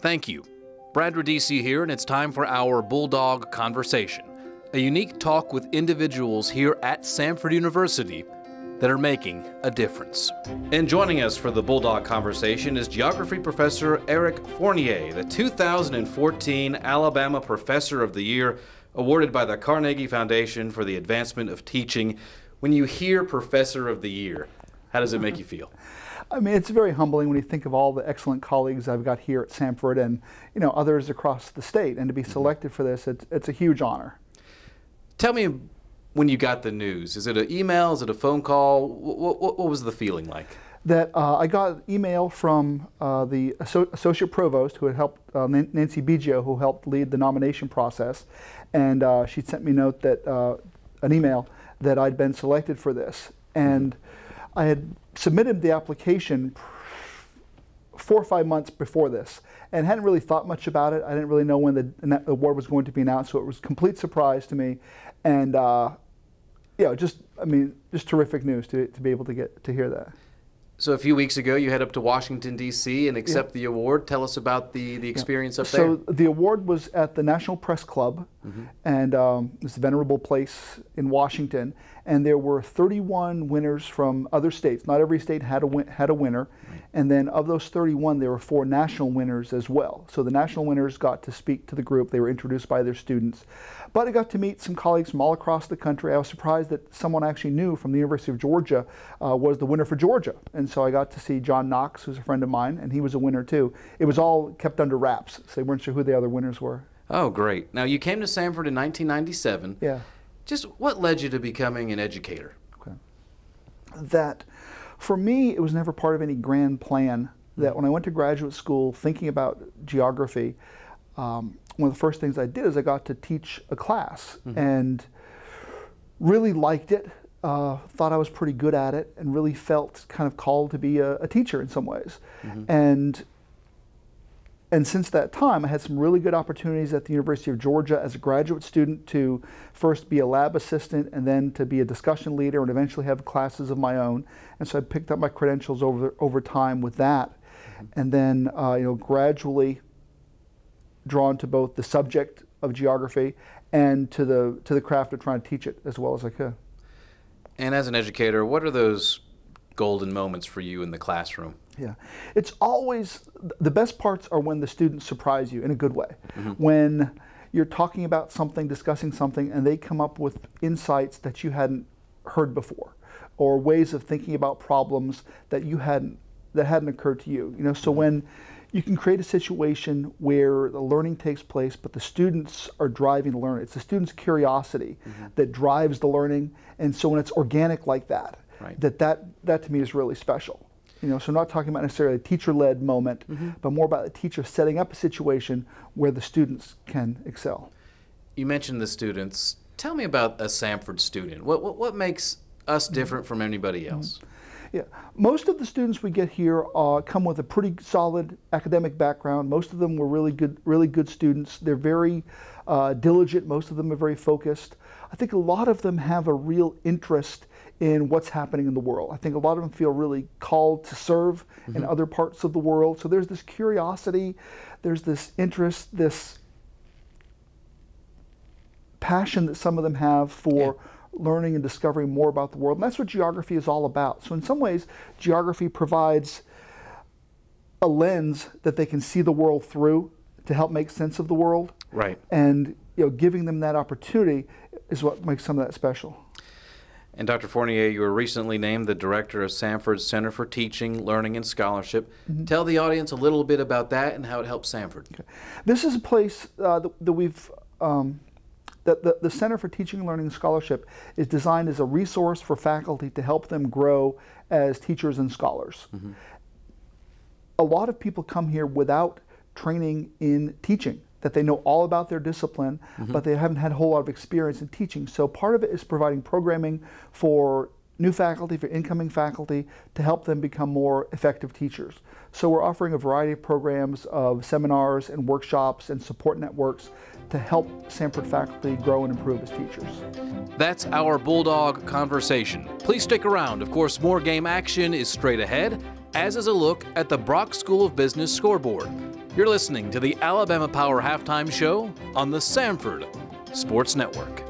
Thank you. Brad Radisi here, and it's time for our Bulldog Conversation, a unique talk with individuals here at Samford University that are making a difference. And joining us for the Bulldog Conversation is Geography Professor Eric Fournier, the 2014 Alabama Professor of the Year, awarded by the Carnegie Foundation for the Advancement of Teaching. When you hear Professor of the Year, how does it make you feel? I mean, it's very humbling when you think of all the excellent colleagues I've got here at Samford and, others across the state. And to be selected for this, it's a huge honor. Tell me when you got the news. Is it an email? Is it a phone call? What was the feeling like? That I got an email from the Associate Provost who had helped, Nancy Biggio, who helped lead the nomination process. And she sent me a note that, an email that I'd been selected for this. And I had submitted the application 4 or 5 months before this and hadn't really thought much about it. I didn't really know when the award was going to be announced, so it was a complete surprise to me. And just terrific news to be able to get to hear that. So a few weeks ago, you head up to Washington, D.C. and accept the award. Tell us about the experience up there. So the award was at the National Press Club, and it's a venerable place in Washington. And there were 31 winners from other states. Not every state had a winner. Right. And then of those 31, there were 4 national winners as well. So the national winners got to speak to the group. They were introduced by their students. But I got to meet some colleagues from all across the country. I was surprised that someone I actually knew from the University of Georgia was the winner for Georgia. And so I got to see John Knox, who's a friend of mine, and he was a winner too. It was all kept under wraps, so they weren't sure who the other winners were. Oh, great. Now, you came to Samford in 1997. Yeah. Just what led you to becoming an educator? Okay. That, for me, it was never part of any grand plan. That when I went to graduate school thinking about geography, one of the first things I did is I got to teach a class and really liked it, thought I was pretty good at it, and really felt kind of called to be a teacher in some ways. And since that time, I had some really good opportunities at the University of Georgia as a graduate student to first be a lab assistant and then to be a discussion leader and eventually have classes of my own. And so I picked up my credentials over time with that. And then, gradually drawn to both the subject of geography and to the craft of trying to teach it as well as I could. And as an educator, what are those golden moments for you in the classroom? Yeah, it's always, the best parts are when the students surprise you in a good way. When you're talking about something, discussing something, and they come up with insights that you hadn't heard before, or ways of thinking about problems that hadn't occurred to you. So when you can create a situation where the learning takes place, but the students are driving the learning. It's the students' curiosity that drives the learning, and so when it's organic like that, that to me is really special. So I'm not talking about necessarily a teacher-led moment, but more about the teacher setting up a situation where the students can excel. You mentioned the students. Tell me about a Samford student. What makes us different from anybody else? Yeah, most of the students we get here come with a pretty solid academic background. Most of them were really good students. They're very diligent. Most of them are very focused. I think a lot of them have a real interest in what's happening in the world. I think a lot of them feel really called to serve in other parts of the world. So there's this curiosity, there's this interest, this passion that some of them have for learning and discovering more about the world. And that's what geography is all about. So in some ways, geography provides a lens that they can see the world through to help make sense of the world. Right. And giving them that opportunity is what makes some of that special. And Dr. Fournier, you were recently named the director of Samford's Center for Teaching, Learning, and Scholarship. Tell the audience a little bit about that and how it helps Samford. Okay. This is a place that we've, the Center for Teaching, Learning, and Scholarship is designed as a resource for faculty to help them grow as teachers and scholars. A lot of people come here without training in teaching, that they know all about their discipline, but they haven't had a whole lot of experience in teaching. So part of it is providing programming for new faculty, for incoming faculty, to help them become more effective teachers. So we're offering a variety of programs of seminars and workshops and support networks to help Samford faculty grow and improve as teachers. That's our Bulldog Conversation. Please stick around. Of course, more game action is straight ahead, as is a look at the Brock School of Business scoreboard. You're listening to the Alabama Power Halftime Show on the Samford Sports Network.